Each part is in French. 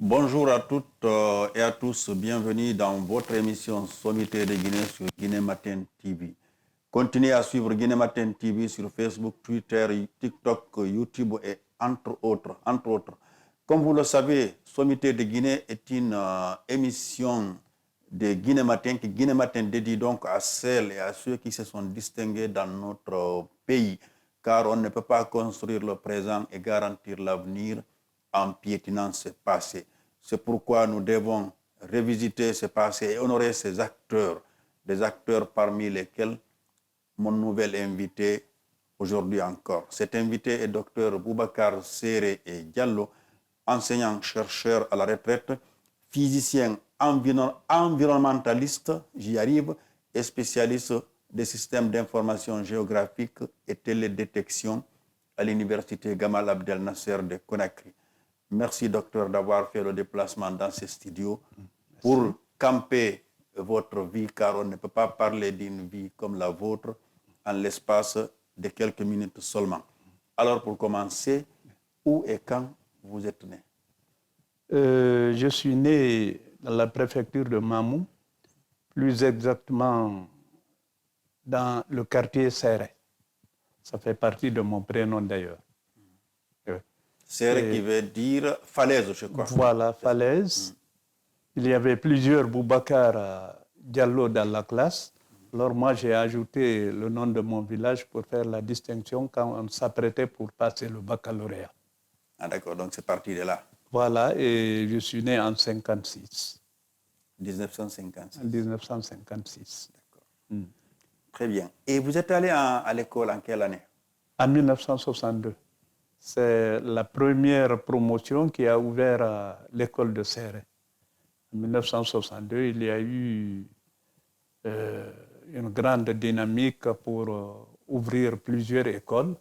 Bonjour à toutes et à tous, bienvenue dans votre émission Sommité de Guinée sur Guinée Matin TV. Continuez à suivre Guinée Matin TV sur Facebook, Twitter, TikTok, YouTube et entre autres. Comme vous le savez, Sommité de Guinée est une émission de Guinée Matin que Guinée Matin dédie donc à celles et à ceux qui se sont distingués dans notre pays, car on ne peut pas construire le présent et garantir l'avenir en piétinant ce passé. C'est pourquoi nous devons revisiter ce passé et honorer ces acteurs, des acteurs parmi lesquels mon nouvel invité aujourd'hui encore. Cet invité est Dr Boubacar Séré et Diallo, enseignant-chercheur à la retraite, physicien environnementaliste, j'y arrive, et spécialiste des systèmes d'information géographique et télédétection à l'université Gamal Abdel Nasser de Conakry. Merci, docteur, d'avoir fait le déplacement dans ces studios pour camper votre vie, car on ne peut pas parler d'une vie comme la vôtre en l'espace de quelques minutes seulement. Alors, pour commencer, où et quand vous êtes né? Je suis né dans la préfecture de Mamou, plus exactement dans le quartier Séré. Ça fait partie de mon prénom d'ailleurs. Séré qui veut dire falaise, je crois. Voilà, falaise. Il y avait plusieurs Boubacar Diallo dans la classe. Alors moi, j'ai ajouté le nom de mon village pour faire la distinction quand on s'apprêtait pour passer le baccalauréat. Ah d'accord, donc c'est parti de là. Voilà, et je suis né en 56. 1956. En 1956. D'accord. Très bien. Et vous êtes allé à l'école en quelle année? En 1962. C'est la première promotion qui a ouvert l'école de Séré. En 1962, il y a eu une grande dynamique pour ouvrir plusieurs écoles.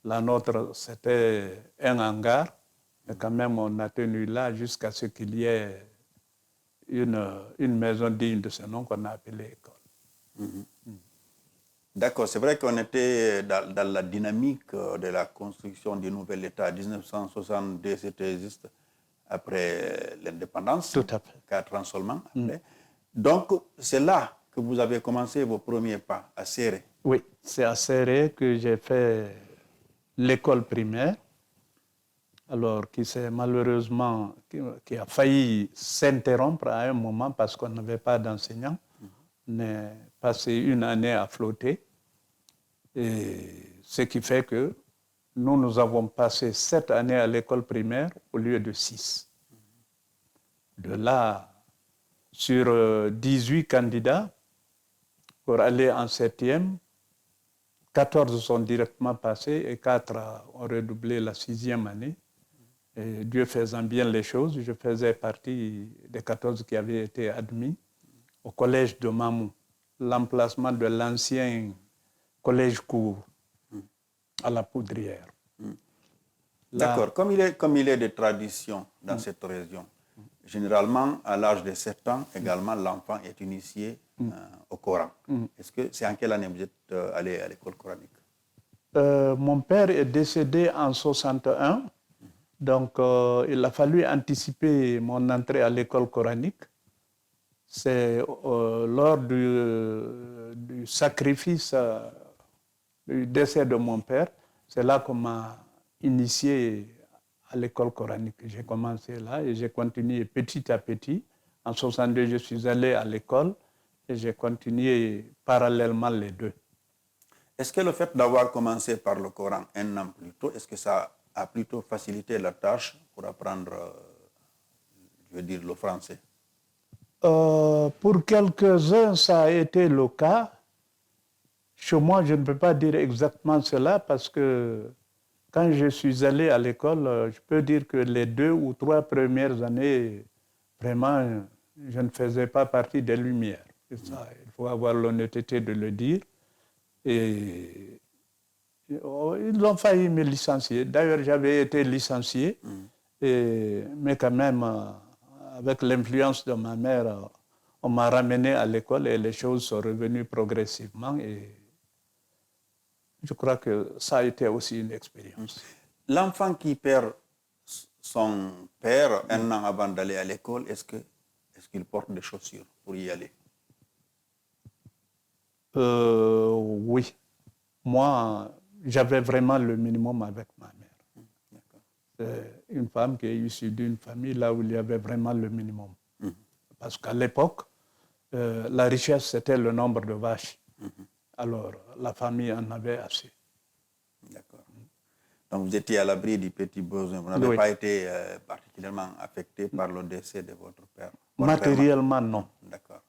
La nôtre, c'était un hangar, mais quand même, on a tenu là jusqu'à ce qu'il y ait une maison digne de ce nom qu'on a appelée école. D'accord, c'est vrai qu'on était dans la dynamique de la construction du nouvel État. 1962, c'était juste après l'indépendance. Tout à fait. 4 ans seulement après. Donc, c'est là que vous avez commencé vos premiers pas, à Séré. Oui, c'est à Séré que j'ai fait l'école primaire, alors qui s'est malheureusement, qui a failli s'interrompre à un moment parce qu'on n'avait pas d'enseignants. On a passé une année à flotter. Et ce qui fait que nous avons passé 7 années à l'école primaire au lieu de 6. De là, sur 18 candidats pour aller en 7e, 14 sont directement passés et 4 ont redoublé la 6e année. Et Dieu faisant bien les choses, je faisais partie des 14 qui avaient été admis au collège de Mamou, l'emplacement de l'ancien collège court à la Poudrière. D'accord, comme il est de tradition dans cette région, généralement, à l'âge de 7 ans, également, l'enfant est initié au Coran. Est-ce que c'est en quelle année vous êtes allé à l'école coranique? Mon père est décédé en 61, donc il a fallu anticiper mon entrée à l'école coranique. C'est lors du sacrifice du décès de mon père, c'est là qu'on m'a initié à l'école coranique. J'ai commencé là et j'ai continué petit à petit. En 62, je suis allé à l'école et j'ai continué parallèlement les deux. Est-ce que le fait d'avoir commencé par le Coran un an plus tôt, est-ce que ça a plutôt facilité la tâche pour apprendre, je veux dire, le français? Pour quelques-uns, ça a été le cas. Chez moi, je ne peux pas dire exactement cela parce que quand je suis allé à l'école, je peux dire que les 2 ou 3 premières années, vraiment, je ne faisais pas partie des Lumières. Et ça, il faut avoir l'honnêteté de le dire. Et ils ont failli me licencier. D'ailleurs, j'avais été licencié, mais quand même, avec l'influence de ma mère, on m'a ramené à l'école et les choses sont revenues progressivement. Et je crois que ça a été aussi une expérience. L'enfant qui perd son père, un an avant d'aller à l'école, est-ce qu'il porte des chaussures pour y aller? Oui. Moi, j'avais vraiment le minimum avec ma mère. C'est une femme qui est issue d'une famille là où il y avait vraiment le minimum. Parce qu'à l'époque, la richesse, c'était le nombre de vaches. Alors, la famille en avait assez. D'accord. Donc, vous étiez à l'abri du petit besoin. Vous n'avez pas été particulièrement affecté par le décès de votre père? Matériellement, non. D'accord.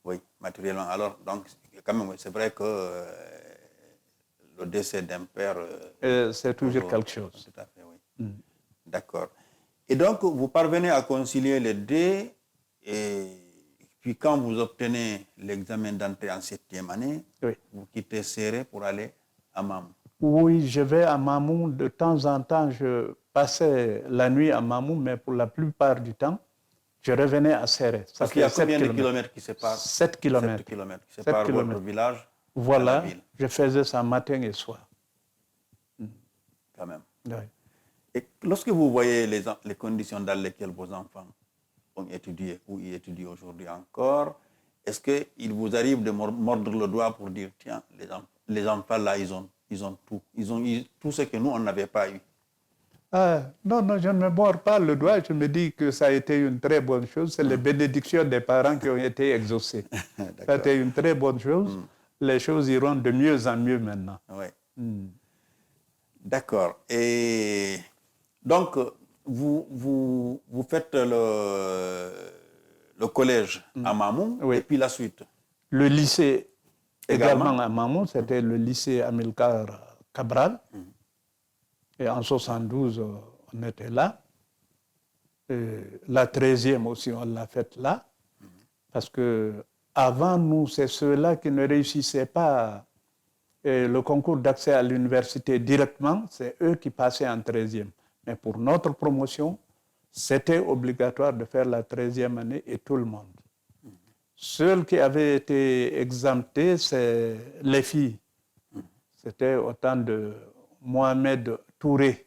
Oui, matériellement. Alors, donc, quand même, c'est vrai que le décès d'un père... c'est toujours quelque chose. Tout à fait, oui. D'accord. Et donc, vous parvenez à concilier les deux, et puis quand vous obtenez l'examen d'entrée en 7e année, vous quittez Séré pour aller à Mamou. Oui, je vais à Mamou. De temps en temps, je passais la nuit à Mamou, mais pour la plupart du temps, je revenais à Séré. Parce qu'il y a combien de kilomètres qui séparent? 7 kilomètres. 7 kilomètres qui séparent votre village voilà, de la ville. Je faisais ça matin et soir. Quand même. Oui. Et lorsque vous voyez les conditions dans lesquelles vos enfants ont étudié ou y étudient aujourd'hui encore, est-ce qu'il vous arrive de mordre le doigt pour dire, tiens, les enfants là, ils ont tout. Ils ont eu tout ce que nous, on n'avait pas eu? Non, je ne me mords pas le doigt. Je me dis que ça a été une très bonne chose. C'est les bénédictions des parents qui ont été exaucées. Ça a été une très bonne chose. Les choses iront de mieux en mieux maintenant. Oui. D'accord. Et donc, vous faites le collège à Mamou, et puis la suite? Le lycée également à Mamou, c'était le lycée Amilcar Cabral. Et en 72, on était là. Et la 13e aussi, on l'a faite là. Parce que avant nous, c'est ceux-là qui ne réussissaient pas le concours d'accès à l'université directement, c'est eux qui passaient en 13e. Mais pour notre promotion, c'était obligatoire de faire la 13e année et tout le monde. Ceux qui avaient été exemptés, c'est les filles. C'était au temps de Mohamed Touré.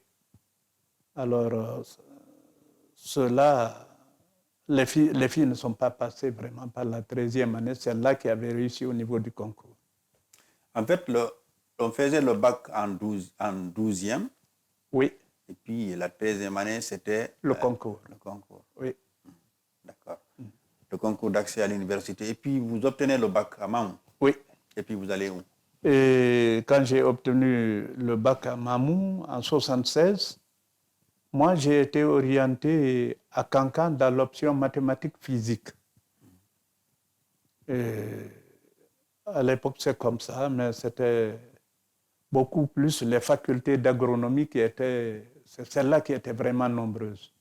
Alors, ceux-là, les filles ne sont pas passées vraiment par la 13e année, c'est là qui avait réussi au niveau du concours. En fait, on faisait le bac en 12e. Oui. Et puis la 13e année, c'était le concours. Le concours. Oui. D'accord. Le concours d'accès à l'université. Et puis vous obtenez le bac à Mamou. Oui. Et puis vous allez où? Et quand j'ai obtenu le bac à Mamou en 1976, moi j'ai été orienté à Cancan dans l'option mathématiques-physique. À l'époque, c'est comme ça, mais c'était beaucoup plus les facultés d'agronomie qui étaient, c'est celles-là qui étaient vraiment nombreuses.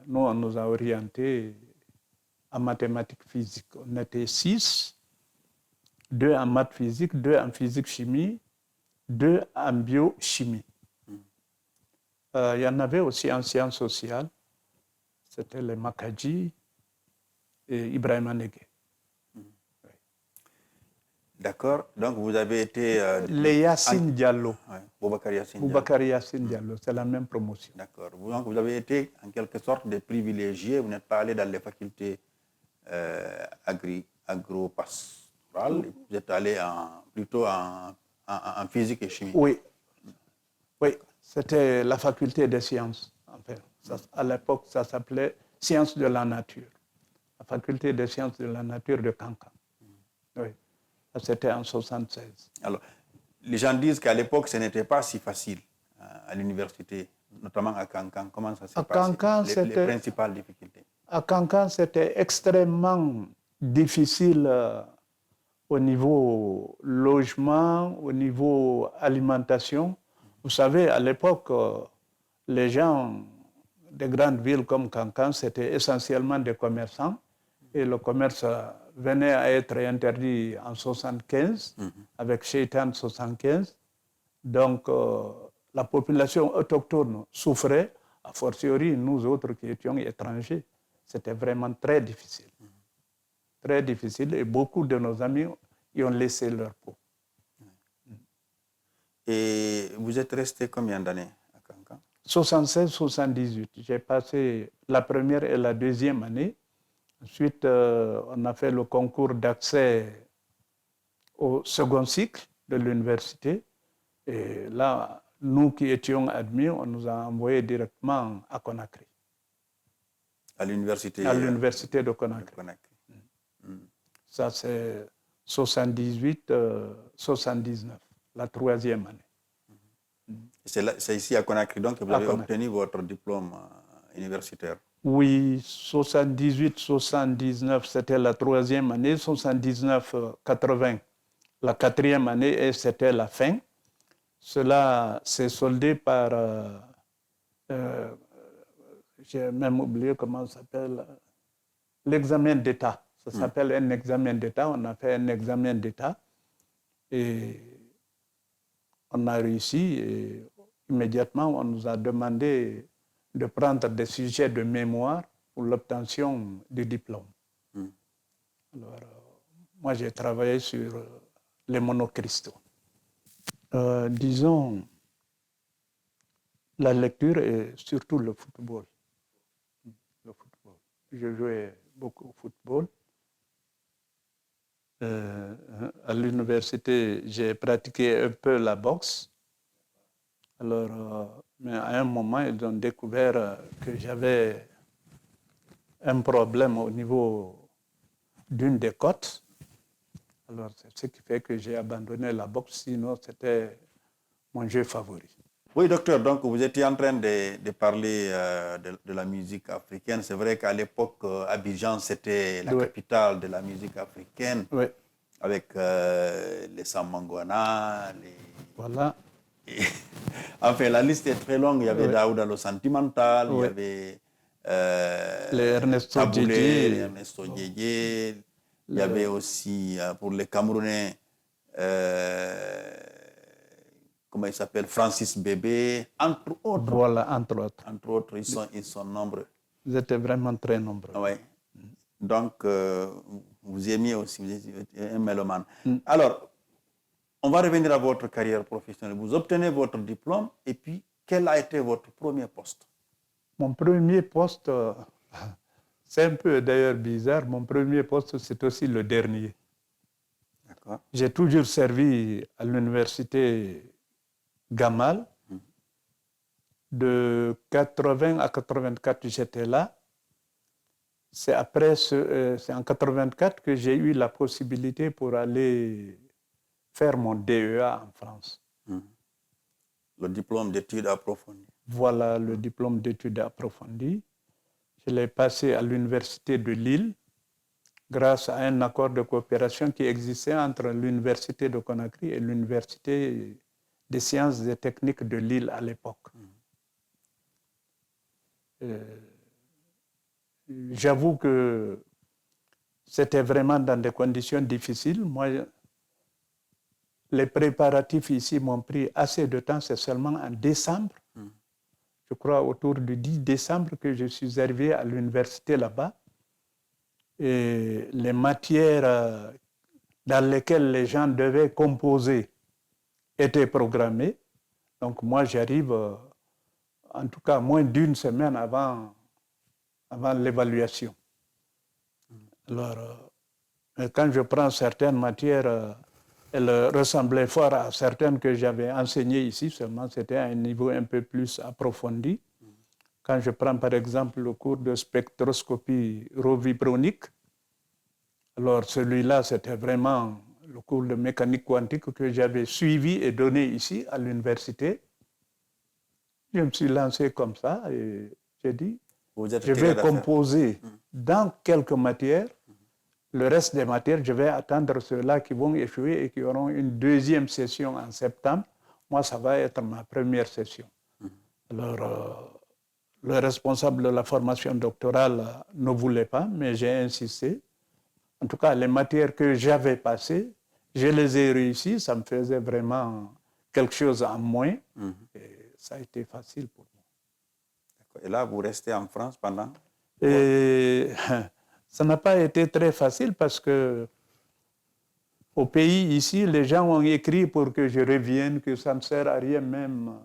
Nous, on nous a orientés en mathématiques physiques. On était 6, 2 en maths physique, 2 en physique-chimie, 2 en biochimie. Il y en avait aussi en sciences sociales. C'était les Makadji et Ibrahima Negué. D'accord. Donc, vous avez été... les Yassine Diallo. Ouais, Boubacar Yassine Diallo. Boubacar Yassine Diallo, c'est la même promotion. D'accord. Donc, vous avez été en quelque sorte des privilégiés. Vous n'êtes pas allé dans les facultés agro-pastorales. Vous êtes allé plutôt en physique et chimie. Oui. Oui, c'était la faculté des sciences. En fait. À l'époque, ça s'appelait Sciences de la nature. La faculté des sciences de la nature de Cancan. Oui. C'était en 1976. Alors, les gens disent qu'à l'époque, ce n'était pas si facile à l'université, notamment à Cancan. Comment ça s'est passé? Les principales difficultés. À Cancan, c'était extrêmement difficile au niveau logement, au niveau alimentation. Vous savez, à l'époque, les gens des grandes villes comme Cancan, c'était essentiellement des commerçants. Et le commerce venait à être interdit en 1975, avec Shaitan 1975. Donc, la population autochtone souffrait, a fortiori nous autres qui étions étrangers. C'était vraiment très difficile. Très difficile, et beaucoup de nos amis y ont laissé leur peau. Et vous êtes resté combien d'années à Cancan? 76-78. J'ai passé la première et la deuxième année. Ensuite, on a fait le concours d'accès au second cycle de l'université. Et là, nous qui étions admis, on nous a envoyés directement à Conakry. À l'université de Conakry. Ça, c'est 78-79, la troisième année. C'est ici à Conakry donc que vous avez obtenu votre diplôme universitaire. Oui, 78-79, c'était la troisième année. 79-80, la quatrième année, et c'était la fin. Cela s'est soldé par, j'ai même oublié comment ça s'appelle, l'examen d'État. Ça s'appelle un examen d'État. On a fait un examen d'État et on a réussi. Et immédiatement, on nous a demandé de prendre des sujets de mémoire pour l'obtention du diplôme. Alors, moi, j'ai travaillé sur les monocristaux. Disons, la lecture et surtout le football. Je jouais beaucoup au football. À l'université, j'ai pratiqué un peu la boxe. Alors, mais à un moment, ils ont découvert que j'avais un problème au niveau d'une des côtes. Alors, c'est ce qui fait que j'ai abandonné la boxe, sinon c'était mon jeu favori. Oui, docteur, donc vous étiez en train de parler de la musique africaine. C'est vrai qu'à l'époque, Abidjan, c'était la capitale de la musique africaine. Oui. Avec les Sambangwana, Voilà. Enfin, la liste est très longue. Il y avait Daouda le Sentimental, il y avait les Ernesto Taboulé, les Ernesto Djedje, il y avait aussi, pour les Camerounais, comment il s'appelle, Francis Bébé, entre autres. Voilà, entre autres. Entre autres, ils sont nombreux. Ils étaient vraiment très nombreux. Oui. Donc, vous aimiez aussi, vous étiez un mélomane. Alors, on va revenir à votre carrière professionnelle. Vous obtenez votre diplôme et puis, quel a été votre premier poste? Mon premier poste, c'est un peu d'ailleurs bizarre, mon premier poste, c'est aussi le dernier. D'accord. J'ai toujours servi à l'université Gamal. De 80 à 84, j'étais là. C'est après, c'est en 84 que j'ai eu la possibilité pour aller faire mon DEA en France. Le diplôme d'études approfondies. Voilà, le diplôme d'études approfondies. Je l'ai passé à l'université de Lille grâce à un accord de coopération qui existait entre l'université de Conakry et l'université des sciences et techniques de Lille à l'époque. J'avoue que c'était vraiment dans des conditions difficiles. Moi, les préparatifs ici m'ont pris assez de temps. C'est seulement en décembre, je crois autour du 10 décembre, que je suis arrivé à l'université là-bas. Et les matières dans lesquelles les gens devaient composer étaient programmées. Donc moi, j'arrive, en tout cas, moins d'une semaine avant l'évaluation. Alors, quand je prends certaines matières, elles ressemblaient fort à certaines que j'avais enseignées ici, seulement c'était à un niveau un peu plus approfondi. Quand je prends par exemple le cours de spectroscopie rovibronique, alors celui-là, c'était vraiment le cours de mécanique quantique que j'avais suivi et donné ici à l'université. Je me suis lancé comme ça et j'ai dit, je vais composer dans quelques matières. Le reste des matières, je vais attendre ceux-là qui vont échouer et qui auront une deuxième session en septembre. Moi, ça va être ma première session. Alors, le responsable de la formation doctorale ne voulait pas, mais j'ai insisté. En tout cas, les matières que j'avais passées, je les ai réussies. Ça me faisait vraiment quelque chose en moins. Et ça a été facile pour moi. Et là, vous restez en France pendant? Et ça n'a pas été très facile parce que au pays, ici, les gens ont écrit pour que je revienne, que ça ne sert à rien même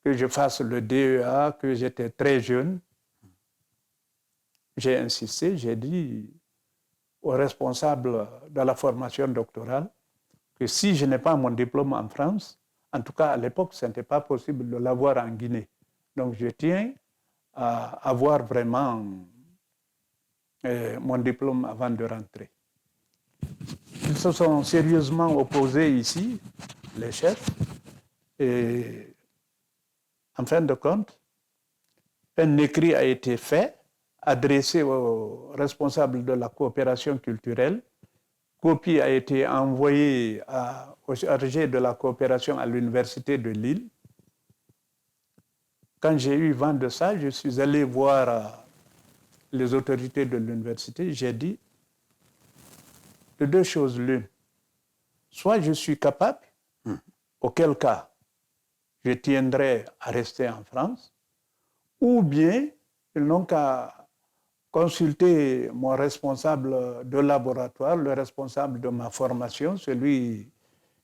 que je fasse le DEA, que j'étais très jeune. J'ai insisté, j'ai dit aux responsables de la formation doctorale que si je n'ai pas mon diplôme en France, en tout cas à l'époque, ce n'était pas possible de l'avoir en Guinée. Donc je tiens à avoir vraiment mon diplôme avant de rentrer. Ils se sont sérieusement opposés ici, les chefs, et en fin de compte, un écrit a été fait, adressé aux responsables de la coopération culturelle. Copie a été envoyée au chargé de la coopération à l'université de Lille. Quand j'ai eu vent de ça, je suis allé voir les autorités de l'université. J'ai dit de deux choses l'une. Soit je suis capable, auquel cas je tiendrai à rester en France, ou bien ils n'ont qu'à consulter mon responsable de laboratoire, le responsable de ma formation, celui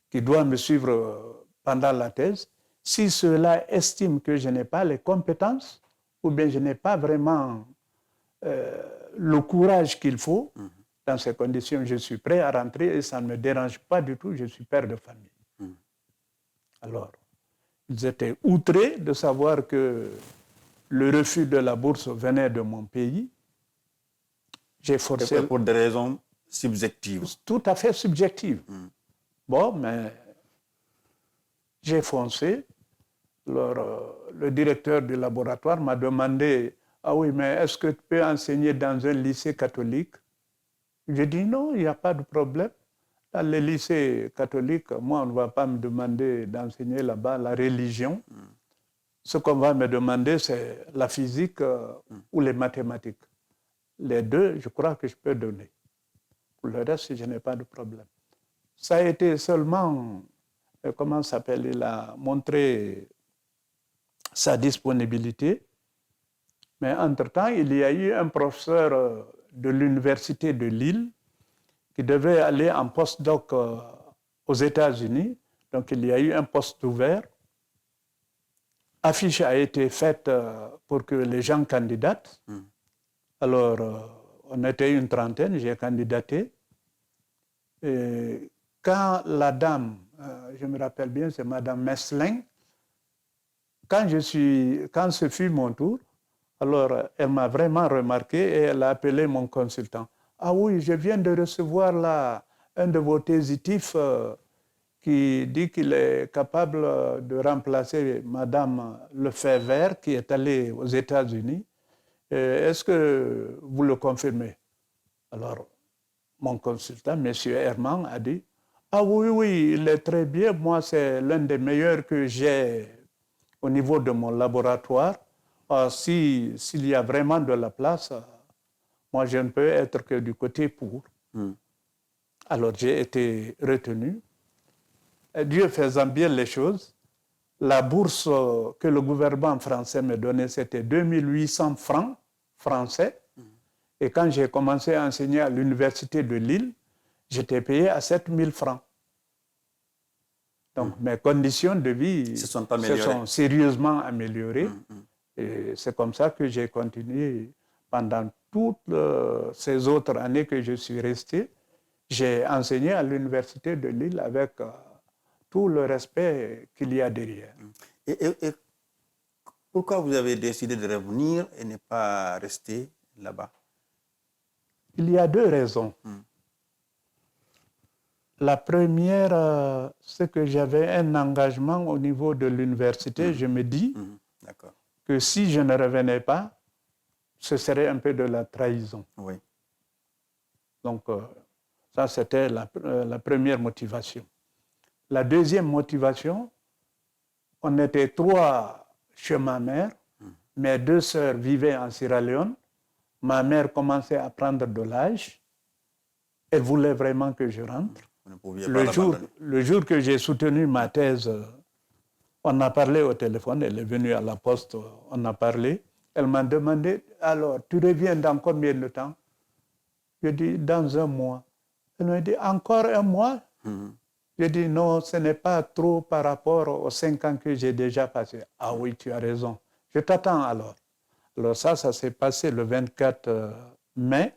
qui doit me suivre pendant la thèse. Si ceux-là estiment que je n'ai pas les compétences, ou bien je n'ai pas vraiment le courage qu'il faut, dans ces conditions, je suis prêt à rentrer et ça ne me dérange pas du tout, je suis père de famille. Alors, ils étaient outrés de savoir que le refus de la bourse venait de mon pays. J'ai forcé... Et pour des raisons subjectives. Tout à fait subjectives. Bon, mais j'ai foncé. Alors, le directeur du laboratoire m'a demandé « Ah oui, mais est-ce que tu peux enseigner dans un lycée catholique ?» J'ai dit « Non, il n'y a pas de problème. Dans les lycées catholiques, moi, on ne va pas me demander d'enseigner là-bas la religion. Ce qu'on va me demander, c'est la physique ou les mathématiques. Les deux, je crois que je peux donner. Pour le reste, je n'ai pas de problème. » Ça a été seulement, comment ça s'appelle, il a montré sa disponibilité. Mais entre-temps, il y a eu un professeur de l'université de Lille qui devait aller en postdoc aux États-Unis. Donc, il y a eu un poste ouvert. Affiche a été faite pour que les gens candidatent. Alors, on était une trentaine, j'ai candidaté. Et quand la dame, je me rappelle bien, c'est Madame Messlin, quand ce fut mon tour, alors elle m'a vraiment remarqué et elle a appelé mon consultant. Ah oui, je viens de recevoir là un de vos thésifs qui dit qu'il est capable de remplacer Madame Lefebvre qui est allée aux États-Unis. Est-ce que vous le confirmez? Alors, mon consultant, M. Herman, a dit « Ah oui, oui, il est très bien. Moi, c'est l'un des meilleurs que j'ai au niveau de mon laboratoire. S'il y a vraiment de la place, moi, je ne peux être que du côté pour. » Alors, j'ai été retenu. Et Dieu faisant bien les choses, la bourse que le gouvernement français me donnait, c'était 2800 francs français. Et quand j'ai commencé à enseigner à l'université de Lille, j'étais payé à 7000 francs. Donc, mes conditions de vie se sont sérieusement améliorées. Et c'est comme ça que j'ai continué pendant toutes ces autres années que je suis resté. J'ai enseigné à l'université de Lille avec tout le respect qu'il y a derrière. Et pourquoi vous avez décidé de revenir et ne pas rester là-bas? Il y a deux raisons. La première, c'est que j'avais un engagement au niveau de l'université. Je me dis que si je ne revenais pas, ce serait un peu de la trahison. Oui. Donc, ça, c'était la première motivation. La deuxième motivation, on était 3 chez ma mère. Mes 2 sœurs vivaient en Sierra Leone. Ma mère commençait à prendre de l'âge. Elle voulait vraiment que je rentre. Le jour que j'ai soutenu ma thèse, on a parlé au téléphone, elle est venue à la poste, on a parlé. Elle m'a demandé, alors, tu reviens dans combien de temps? Je dis, dans 1 mois. Elle m'a dit, encore 1 mois? J'ai dit non, ce n'est pas trop par rapport aux 5 ans que j'ai déjà passé. Ah oui, tu as raison. Je t'attends alors. Alors ça s'est passé le 24 mai,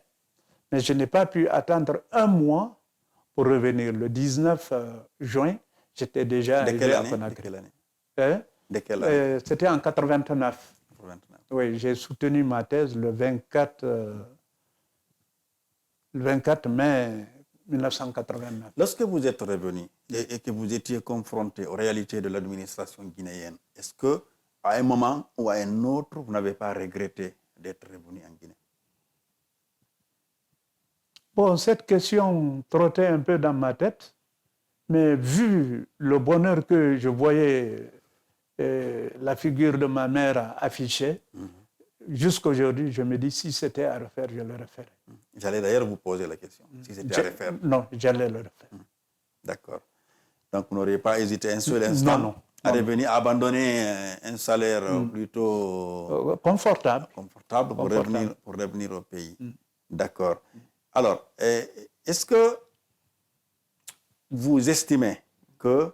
mais je n'ai pas pu attendre un mois pour revenir. Le 19 juin, j'étais déjà arrivé à Conakry. De quelle année? Hein? De quelle année? C'était en 89. 89. Oui, j'ai soutenu ma thèse le 24 mai 1989. Lorsque vous êtes revenu et que vous étiez confronté aux réalités de l'administration guinéenne, est-ce qu'à un moment ou à un autre, vous n'avez pas regretté d'être revenu en Guinée? Bon, cette question trottait un peu dans ma tête, mais vu le bonheur que je voyais la figure de ma mère affichée, jusqu'à aujourd'hui, je me dis, si c'était à refaire, je le referais. J'allais d'ailleurs vous poser la question, si c'était à refaire. Non, j'allais le refaire. D'accord. Donc, vous n'auriez pas hésité un seul instant à revenir, à abandonner un salaire plutôt confortable pour revenir au pays. D'accord. Alors, est-ce que vous estimez que,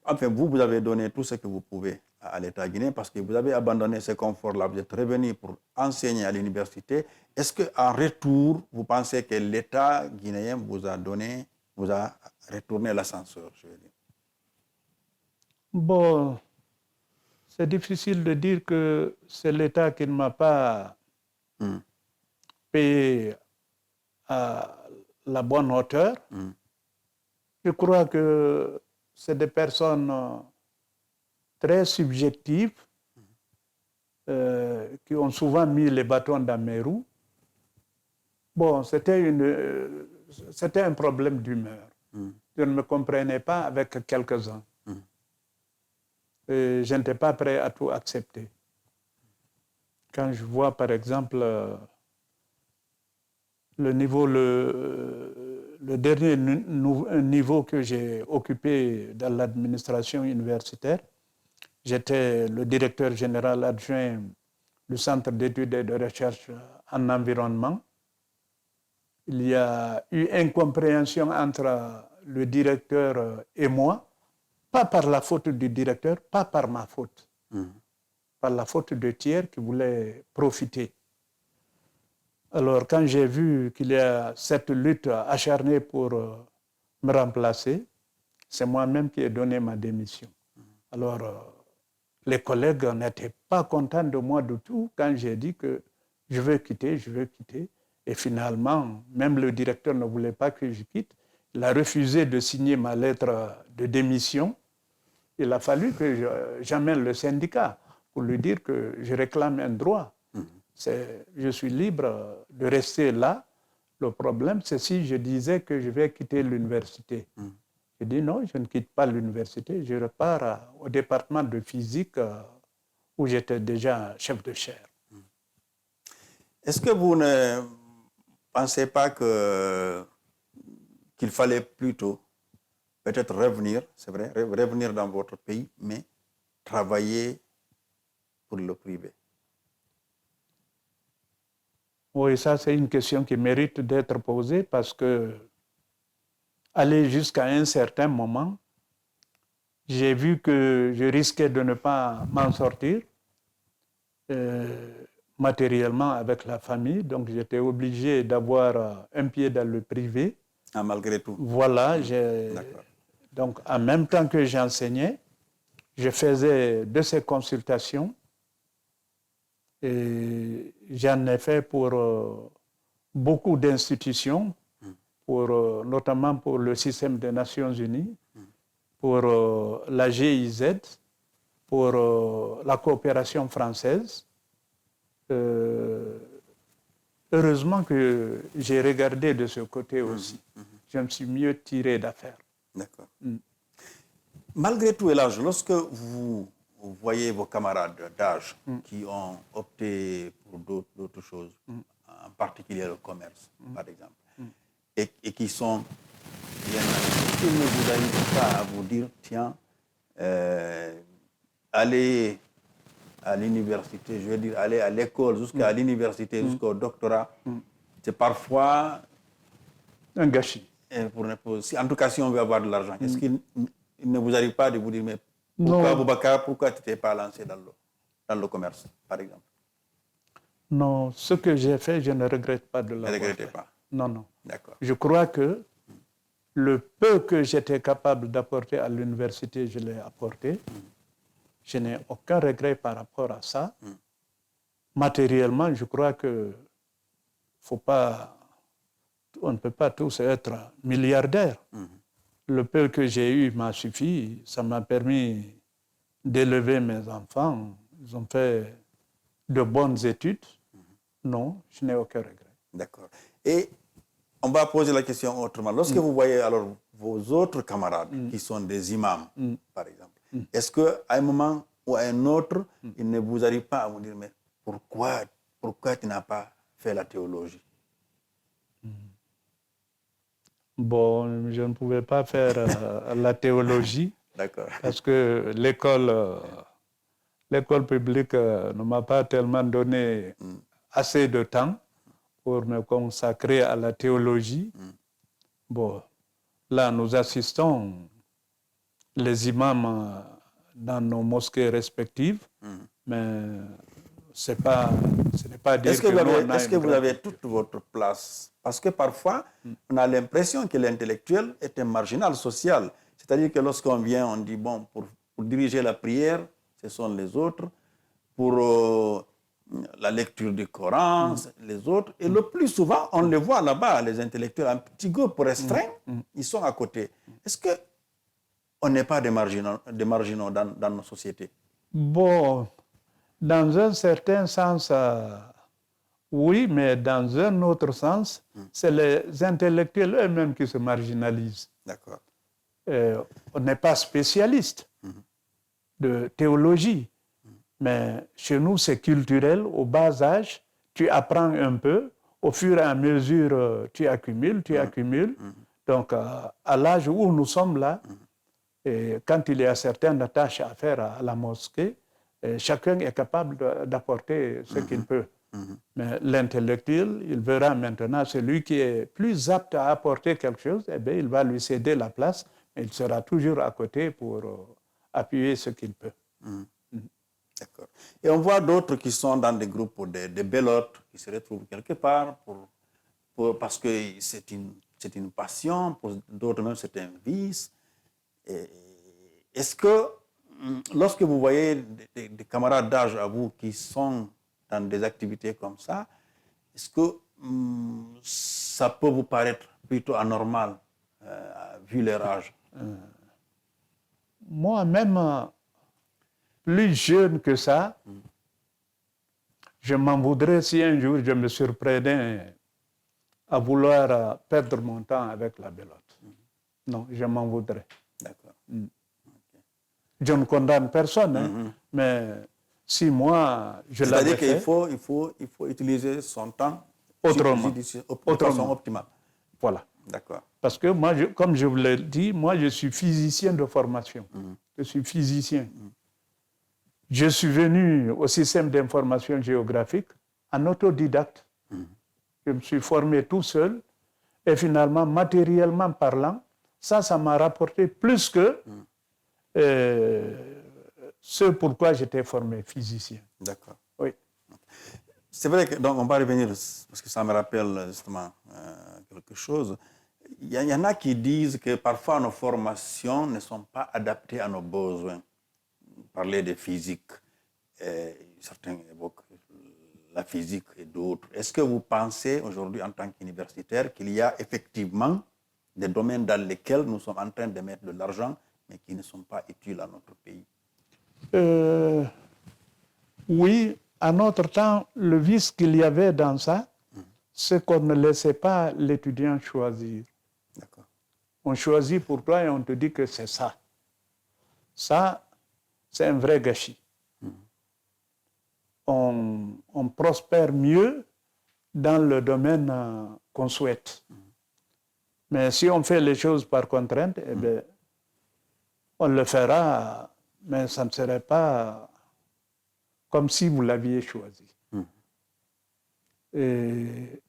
enfin, vous avez donné tout ce que vous pouvez à l'État guinéen parce que vous avez abandonné ce confort-là, vous êtes revenu pour enseigner à l'université. Est-ce qu'en retour, vous pensez que l'État guinéen vous a retourné l'ascenseur, je veux dire? Bon, c'est difficile de dire que c'est l'État qui ne m'a pas payé à la bonne hauteur. Je crois que c'est des personnes très subjectives qui ont souvent mis les bâtons dans mes roues. Bon, c'était un problème d'humeur. Je ne me comprenais pas avec quelques-uns. Et je n'étais pas prêt à tout accepter. Quand je vois, par exemple, le dernier niveau que j'ai occupé dans l'administration universitaire, j'étais le directeur général adjoint du Centre d'études et de recherche en environnement. Il y a eu incompréhension entre le directeur et moi, pas par la faute du directeur, pas par ma faute, par la faute de tiers qui voulaient profiter. Alors, quand j'ai vu qu'il y a cette lutte acharnée pour me remplacer, c'est moi-même qui ai donné ma démission. Alors, les collègues n'étaient pas contents de moi du tout quand j'ai dit que je veux quitter. Et finalement, même le directeur ne voulait pas que je quitte. Il a refusé de signer ma lettre de démission. Il a fallu que j'amène le syndicat pour lui dire que je réclame un droit. Je suis libre de rester là. Le problème, c'est si je disais que je vais quitter l'université. Je dis non, je ne quitte pas l'université, je repars au département de physique où j'étais déjà chef de chaire. Est-ce que vous ne pensez pas qu'il fallait plutôt peut-être revenir, c'est vrai, revenir dans votre pays, mais travailler pour le privé? Oui, ça c'est une question qui mérite d'être posée parce que aller jusqu'à un certain moment, j'ai vu que je risquais de ne pas m'en sortir matériellement avec la famille, donc j'étais obligé d'avoir un pied dans le privé. Ah, malgré tout. Voilà, donc en même temps que j'enseignais, je faisais de ces consultations et j'en ai fait pour beaucoup d'institutions, notamment pour le système des Nations Unies, pour la GIZ, pour la coopération française. Heureusement que j'ai regardé de ce côté aussi. Je me suis mieux tiré d'affaire. D'accord. Malgré tout, Elhadj, lorsque vous voyez vos camarades d'âge qui ont opté pour d'autres choses, en particulier le commerce, par exemple, et qui sont bien, ils ne vous arrivent pas à vous dire, tiens, allez à l'université, je veux dire, aller à l'école, jusqu'à l'université, jusqu'au doctorat, c'est parfois un gâchis. En tout cas, si on veut avoir de l'argent, est-ce qu'il ne vous arrive pas de vous dire, mais pourquoi, Boubacar, pourquoi tu t'es pas lancé dans le commerce, par exemple? Non, ce que j'ai fait, je ne regrette pas de l'avoir fait. Ne regrettez pas. Non, non. D'accord. Je crois que le peu que j'étais capable d'apporter à l'université, je l'ai apporté. Je n'ai aucun regret par rapport à ça. Matériellement, je crois que on ne peut pas tous être milliardaires. Le peu que j'ai eu m'a suffi. Ça m'a permis d'élever mes enfants. Ils ont fait de bonnes études. Non, je n'ai aucun regret. D'accord. Et on va poser la question autrement. Lorsque vous voyez alors vos autres camarades qui sont des imams, par exemple, est-ce qu'à un moment ou à un autre, il ne vous arrive pas à vous dire, mais pourquoi tu n'as pas fait la théologie? Bon, je ne pouvais pas faire la théologie. D'accord. Parce que l'école publique ne m'a pas tellement donné assez de temps pour me consacrer à la théologie. Bon, là, nous assistons les imams dans nos mosquées respectives, mais ce n'est pas dire Est-ce que vous avez toute votre place? Parce que parfois, on a l'impression que l'intellectuel est un marginal social. C'est-à-dire que lorsqu'on vient, on dit, bon, pour diriger la prière, ce sont les autres. Pour la lecture du Coran, les autres. Et le plus souvent, on les voit là-bas, les intellectuels, un petit groupe restreint, ils sont à côté. Est-ce qu'on n'est pas des marginaux dans nos sociétés? Bon, dans un certain sens, oui, mais dans un autre sens, c'est les intellectuels eux-mêmes qui se marginalisent. D'accord. On n'est pas spécialiste de théologie, mais chez nous, c'est culturel. Au bas âge, tu apprends un peu. Au fur et à mesure, tu accumules. Donc, à l'âge où nous sommes là, et quand il y a certaines tâches à faire à la mosquée, chacun est capable d'apporter ce qu'il peut. Mais l'intellectuel, il verra maintenant celui qui est plus apte à apporter quelque chose, eh bien, il va lui céder la place, mais il sera toujours à côté pour appuyer ce qu'il peut. D'accord. Et on voit d'autres qui sont dans des groupes, des belotes, qui se retrouvent quelque part parce que c'est une passion, pour d'autres même c'est un vice. Est-ce que lorsque vous voyez des camarades d'âge à vous qui sont dans des activités comme ça, est-ce que ça peut vous paraître plutôt anormal vu leur âge? Moi, même plus jeune que ça, je m'en voudrais si un jour je me surprenais à vouloir perdre mon temps avec la belote. Non, je m'en voudrais. D'accord. Okay. Je ne condamne personne, mais si moi je l'avais fait... C'est-à-dire qu'il faut utiliser son temps autrement. De façon optimale. Voilà. D'accord. Parce que moi, comme je vous l'ai dit, moi je suis physicien de formation. Je suis physicien. Je suis venu au système d'information géographique en autodidacte. Je me suis formé tout seul et finalement, matériellement parlant, ça m'a rapporté plus que ce pourquoi j'étais formé physicien. D'accord. Oui. C'est vrai que, donc on va revenir, parce que ça me rappelle justement quelque chose. Il y en a qui disent que parfois nos formations ne sont pas adaptées à nos besoins. Parler de physique, certains évoquent la physique et d'autres. Est-ce que vous pensez aujourd'hui en tant qu'universitaire qu'il y a effectivement des domaines dans lesquels nous sommes en train de mettre de l'argent mais qui ne sont pas utiles à notre pays? Oui, à notre temps, le vice qu'il y avait dans ça, c'est qu'on ne laissait pas l'étudiant choisir. D'accord. On choisit pour toi et on te dit que c'est ça. Ça, c'est un vrai gâchis. On prospère mieux dans le domaine qu'on souhaite. Mais si on fait les choses par contrainte, eh bien, on le fera, mais ça ne serait pas comme si vous l'aviez choisi. Et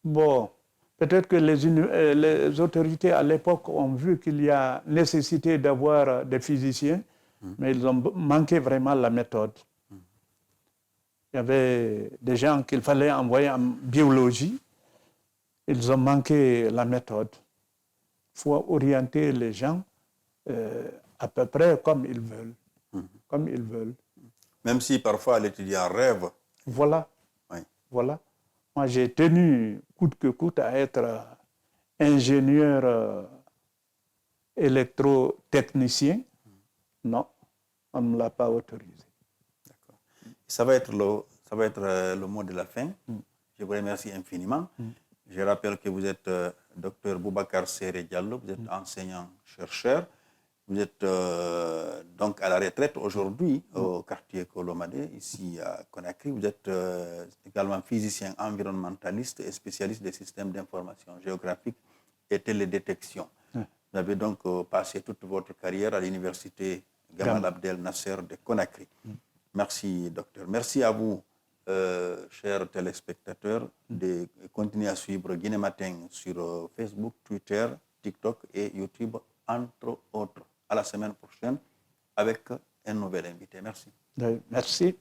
Bon, peut-être que les autorités à l'époque ont vu qu'il y a nécessité d'avoir des physiciens, mais ils ont manqué vraiment la méthode. Il y avait des gens qu'il fallait envoyer en biologie, ils ont manqué la méthode. Il faut orienter les gens à peu près comme ils veulent. Comme ils veulent. Même si parfois l'étudiant rêve. Voilà. Oui. Voilà. Moi, j'ai tenu coûte que coûte à être ingénieur électrotechnicien. Non, on ne me l'a pas autorisé. D'accord. Ça va être le mot de la fin. Je vous remercie infiniment. Je rappelle que vous êtes docteur Boubacar Séré Diallo, vous êtes enseignant-chercheur. Vous êtes donc à la retraite aujourd'hui au quartier Colomade, ici à Conakry. Vous êtes également physicien environnementaliste et spécialiste des systèmes d'information géographique et télédétection. Vous avez donc passé toute votre carrière à l'université Gamal Abdel Nasser de Conakry. Merci, docteur. Merci à vous, chers téléspectateurs, de continuer à suivre Guinée Matin sur Facebook, Twitter, TikTok et YouTube, entre autres. À la semaine prochaine avec un nouvel invité. Merci. Merci.